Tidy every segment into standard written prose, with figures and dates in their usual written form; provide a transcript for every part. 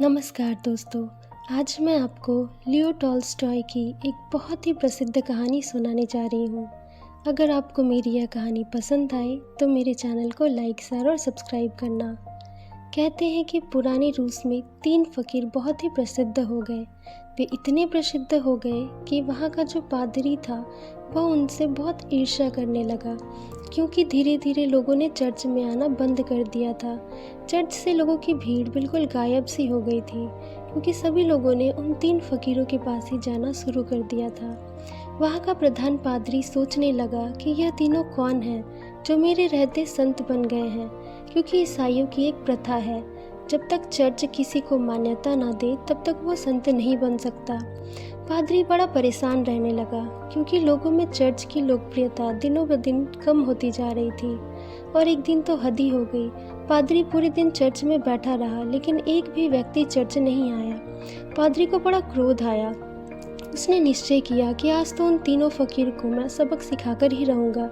नमस्कार दोस्तों। आज मैं आपको लियो टॉल्स्टॉय की एक बहुत ही प्रसिद्ध कहानी सुनाने जा रही हूँ। अगर आपको मेरी यह कहानी पसंद आए तो मेरे चैनल को लाइक, शेयर और सब्सक्राइब करना। कहते हैं कि पुराने रूस में 3 फ़कीर बहुत ही प्रसिद्ध हो गए। वे इतने प्रसिद्ध हो गए कि वहाँ का जो पादरी था वह उनसे बहुत ईर्ष्या करने लगा, क्योंकि धीरे धीरे लोगों ने चर्च में आना बंद कर दिया था। चर्च से लोगों की भीड़ बिल्कुल गायब सी हो गई थी, क्योंकि सभी लोगों ने उन 3 फ़कीरों के पास ही जाना शुरू कर दिया था। वहाँ का प्रधान पादरी सोचने लगा कि यह तीनों कौन हैं जो मेरे रहते संत बन गए हैं, क्योंकि ईसाइयों की एक प्रथा है, जब तक चर्च किसी को मान्यता ना दे तब तक वो संत नहीं बन सकता। पादरी बड़ा परेशान रहने लगा, क्योंकि लोगों में चर्च की लोकप्रियता दिनों ब दिन कम होती जा रही थी। और एक दिन तो हद ही हो गई। पादरी पूरे दिन चर्च में बैठा रहा, लेकिन एक भी व्यक्ति चर्च नहीं आया। पादरी को बड़ा क्रोध आया। उसने निश्चय किया कि आज तो उन तीनों फ़कीर को मैं सबक सिखाकर ही रहूँगा।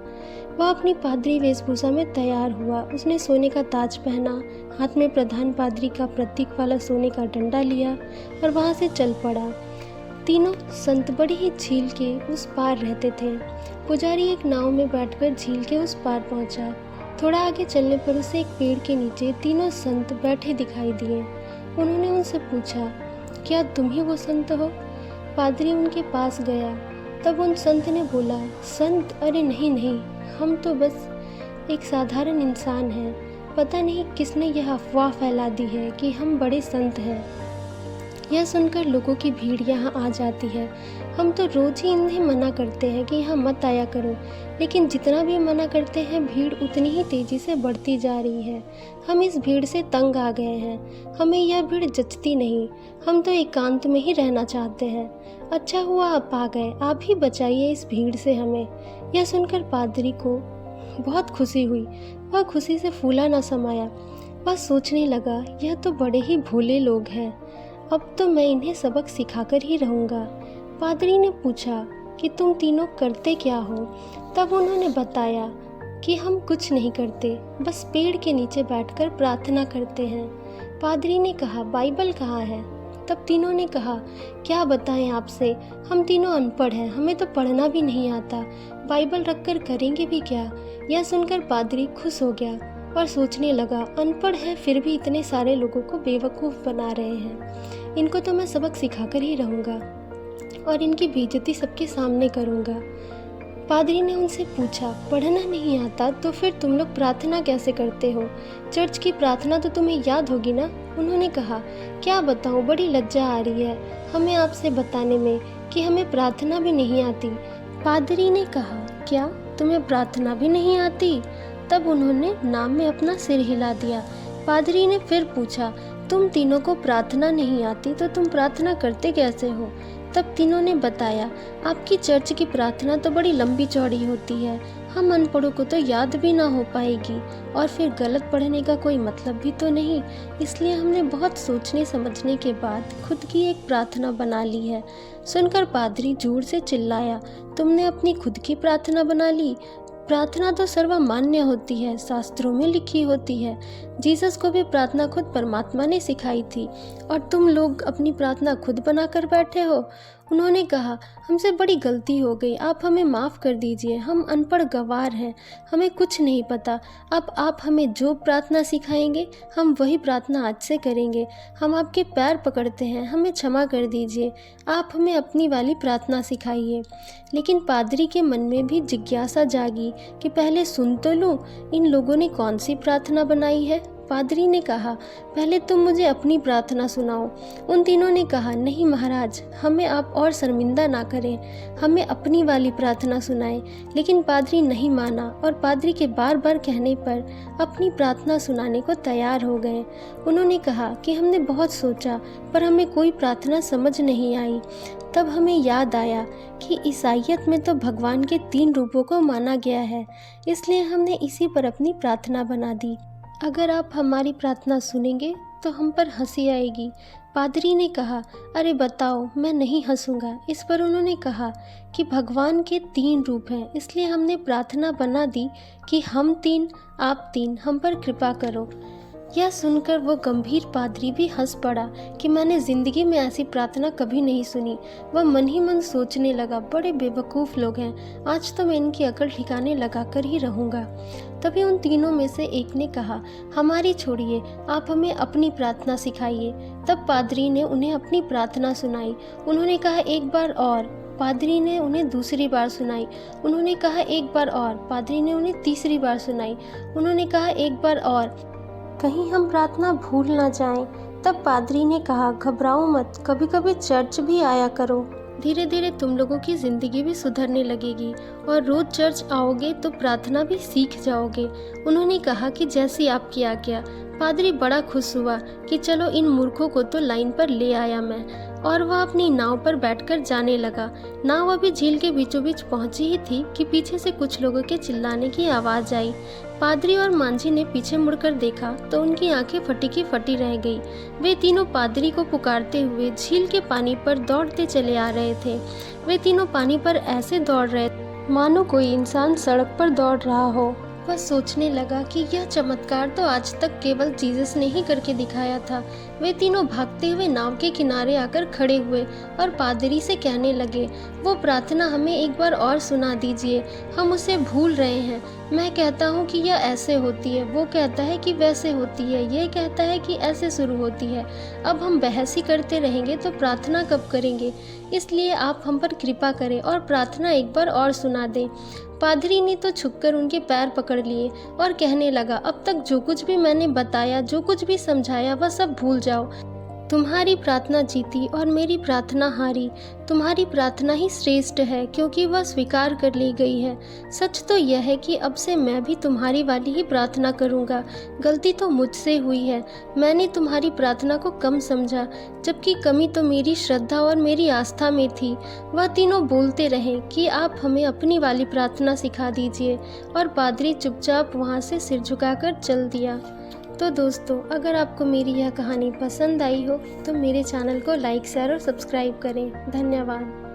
वह अपनी पादरी वेशभूषा में तैयार हुआ। उसने सोने का ताज पहना, हाथ में प्रधान पादरी का प्रतीक वाला सोने का डंडा लिया और वहाँ से चल पड़ा। तीनों संत बड़ी ही झील के उस पार रहते थे। पुजारी एक नाव में बैठकर झील के उस पार पहुंचा। थोड़ा आगे चलने पर उसे एक पेड़ के नीचे तीनों संत बैठे दिखाई दिए। उन्होंने उनसे पूछा, क्या तुम ही वो संत हो? पादरी उनके पास गया। तब उन संत ने बोला, संत? अरे नहीं नहीं, हम तो बस एक साधारण इंसान हैं। पता नहीं किसने यह अफवाह फैला दी है कि हम बड़े संत हैं। यह सुनकर लोगों की भीड़ यहाँ आ जाती है। हम तो रोज ही इन्हें मना करते हैं कि यहाँ मत आया करो, लेकिन जितना भी मना करते हैं भीड़ उतनी ही तेजी से बढ़ती जा रही है। हम इस भीड़ से तंग आ गए हैं। हमें यह भीड़ जचती नहीं। हम तो एकांत में ही रहना चाहते हैं। अच्छा हुआ आप आ गए, आप ही बचाइए इस भीड़ से हमें। यह सुनकर पादरी को बहुत खुशी हुई। वह खुशी से फूला न समाया। वह सोचने लगा, यह तो बड़े ही भोले लोग हैं। अब तो मैं इन्हें सबक सिखाकर ही रहूँगा। पादरी ने पूछा कि तुम तीनों करते क्या हो? तब उन्होंने बताया कि हम कुछ नहीं करते, बस पेड़ के नीचे बैठकर प्रार्थना करते हैं। पादरी ने कहा, बाइबल कहाँ है? तब तीनों ने कहा, क्या बताएं आपसे, हम तीनों अनपढ़ हैं, हमें तो पढ़ना भी नहीं आता। बाइबल रखकर करेंगे भी क्या? यह सुनकर पादरी खुश हो गया और सोचने लगा, अनपढ़ है फिर भी इतने सारे लोगों को बेवकूफ़ बना रहे हैं। इनको तो मैं सबक सिखाकर ही रहूँगा और इनकी बेइज्जती सबके सामने करूँगा। पादरी ने उनसे पूछा, पढ़ना नहीं आता तो फिर तुम लोग प्रार्थना कैसे करते हो? चर्च की प्रार्थना तो तुम्हें याद होगी ना? उन्होंने कहा, क्या बताऊँ, बड़ी लज्जा आ रही है हमें आपसे बताने में कि हमें प्रार्थना भी नहीं आती। पादरी ने कहा, क्या तुम्हें प्रार्थना भी नहीं आती? तब उन्होंने नाम में अपना सिर हिला दिया। पादरी ने फिर पूछा, तुम तीनों को प्रार्थना नहीं आती तो तुम प्रार्थना करते कैसे हो? तब तीनों ने बताया, आपकी चर्च की प्रार्थना तो बड़ी लंबी चौड़ी होती है, हम अनपढ़ों को तो याद भी ना हो पाएगी, और फिर गलत पढ़ने का कोई मतलब भी तो नहीं। इसलिए हमने बहुत सोचने समझने के बाद खुद की एक प्रार्थना बना ली है। सुनकर पादरी जोर से चिल्लाया, तुमने अपनी खुद की प्रार्थना बना ली? प्रार्थना तो सर्वमान्य होती है, शास्त्रों में लिखी होती है। जीसस को भी प्रार्थना खुद परमात्मा ने सिखाई थी, और तुम लोग अपनी प्रार्थना खुद बनाकर बैठे हो। उन्होंने कहा, हमसे बड़ी गलती हो गई, आप हमें माफ़ कर दीजिए, हम अनपढ़ गंवार हैं, हमें कुछ नहीं पता। अब आप हमें जो प्रार्थना सिखाएंगे हम वही प्रार्थना आज से करेंगे। हम आपके पैर पकड़ते हैं, हमें क्षमा कर दीजिए, आप हमें अपनी वाली प्रार्थना सिखाइए। लेकिन पादरी के मन में भी जिज्ञासा जागी कि पहले सुन तो लूँ, इन लोगों ने कौन सी प्रार्थना बनाई है। पादरी ने कहा, पहले तुम मुझे अपनी प्रार्थना सुनाओ। उन तीनों ने कहा, नहीं महाराज, हमें आप और शर्मिंदा ना करें, हमें अपनी वाली प्रार्थना सुनाएं। लेकिन पादरी नहीं माना, और पादरी के बार बार कहने पर अपनी प्रार्थना सुनाने को तैयार हो गए। उन्होंने कहा कि हमने बहुत सोचा पर हमें कोई प्रार्थना समझ नहीं आई। तब हमें याद आया कि ईसाइयत में तो भगवान के 3 रूपों को माना गया है, इसलिए हमने इसी पर अपनी प्रार्थना बना दी। अगर आप हमारी प्रार्थना सुनेंगे तो हम पर हंसी आएगी। पादरी ने कहा, अरे बताओ, मैं नहीं हंसूंगा। इस पर उन्होंने कहा कि भगवान के 3 रूप हैं, इसलिए हमने प्रार्थना बना दी कि हम 3, आप 3, हम पर कृपा करो। यह सुनकर वो गंभीर पादरी भी हंस पड़ा कि मैंने जिंदगी में ऐसी प्रार्थना कभी नहीं सुनी। वह मन ही मन सोचने लगा, बड़े बेवकूफ़ लोग हैं, आज तो मैं इनकी अकल ठिकाने लगा कर ही रहूँगा। तभी उन तीनों में से एक ने कहा, हमारी छोड़िए, आप हमें अपनी प्रार्थना सिखाइए। तब पादरी ने उन्हें अपनी प्रार्थना सुनाई। उन्होंने कहा, एक बार और। पादरी ने उन्हें दूसरी बार सुनाई। उन्होंने कहा, एक बार और। पादरी ने उन्हें तीसरी बार सुनाई। उन्होंने कहा, एक बार और, कहीं हम प्रार्थना भूल ना जाएं। तब पादरी ने कहा, घबराओ मत, कभी कभी चर्च भी आया करो, धीरे धीरे तुम लोगों की ज़िंदगी भी सुधरने लगेगी और रोज़ चर्च आओगे तो प्रार्थना भी सीख जाओगे। उन्होंने कहा कि जैसी आपकी आज्ञा। पादरी बड़ा खुश हुआ कि चलो इन मूर्खों को तो लाइन पर ले आया मैं, और वह अपनी नाव पर बैठकर जाने लगा। नाव अभी झील के बीचों बीच पहुंची ही थी कि पीछे से कुछ लोगों के चिल्लाने की आवाज़ आई। पादरी और मांझी ने पीछे मुड़कर देखा तो उनकी आंखें फटी की फटी रह गई। वे तीनों पादरी को पुकारते हुए झील के पानी पर दौड़ते चले आ रहे थे। वे तीनों पानी पर ऐसे दौड़ रहे मानो कोई इंसान सड़क पर दौड़ रहा हो। वह सोचने लगा कि यह चमत्कार तो आज तक केवल जीसस ने ही करके दिखाया था। वे तीनों भागते हुए नाव के किनारे आकर खड़े हुए और पादरी से कहने लगे, वो प्रार्थना हमें एक बार और सुना दीजिए, हम उसे भूल रहे हैं। मैं कहता हूँ कि यह ऐसे होती है, वो कहता है कि वैसे होती है, ये कहता है कि ऐसे शुरू होती है। अब हम बहस ही करते रहेंगे तो प्रार्थना कब करेंगे? इसलिए आप हम पर कृपा करें और प्रार्थना एक बार और सुना दें। पादरी ने तो झुककर उनके पैर पकड़ लिए और कहने लगा, अब तक जो कुछ भी मैंने बताया, जो कुछ भी समझाया, वह सब भूल जाओ। तुम्हारी प्रार्थना जीती और मेरी प्रार्थना हारी। तुम्हारी प्रार्थना ही श्रेष्ठ है क्योंकि वह स्वीकार कर ली गई है। सच तो यह है कि अब से मैं भी तुम्हारी वाली ही प्रार्थना करूंगा। गलती तो मुझसे हुई है, मैंने तुम्हारी प्रार्थना को कम समझा, जबकि कमी तो मेरी श्रद्धा और मेरी आस्था में थी। वह तीनों बोलते रहे कि आप हमें अपनी वाली प्रार्थना सिखा दीजिए, और पादरी चुपचाप वहाँ से सिर झुकाकर चल दिया। तो दोस्तों, अगर आपको मेरी यह कहानी पसंद आई हो तो मेरे चैनल को लाइक, शेयर और सब्सक्राइब करें। धन्यवाद।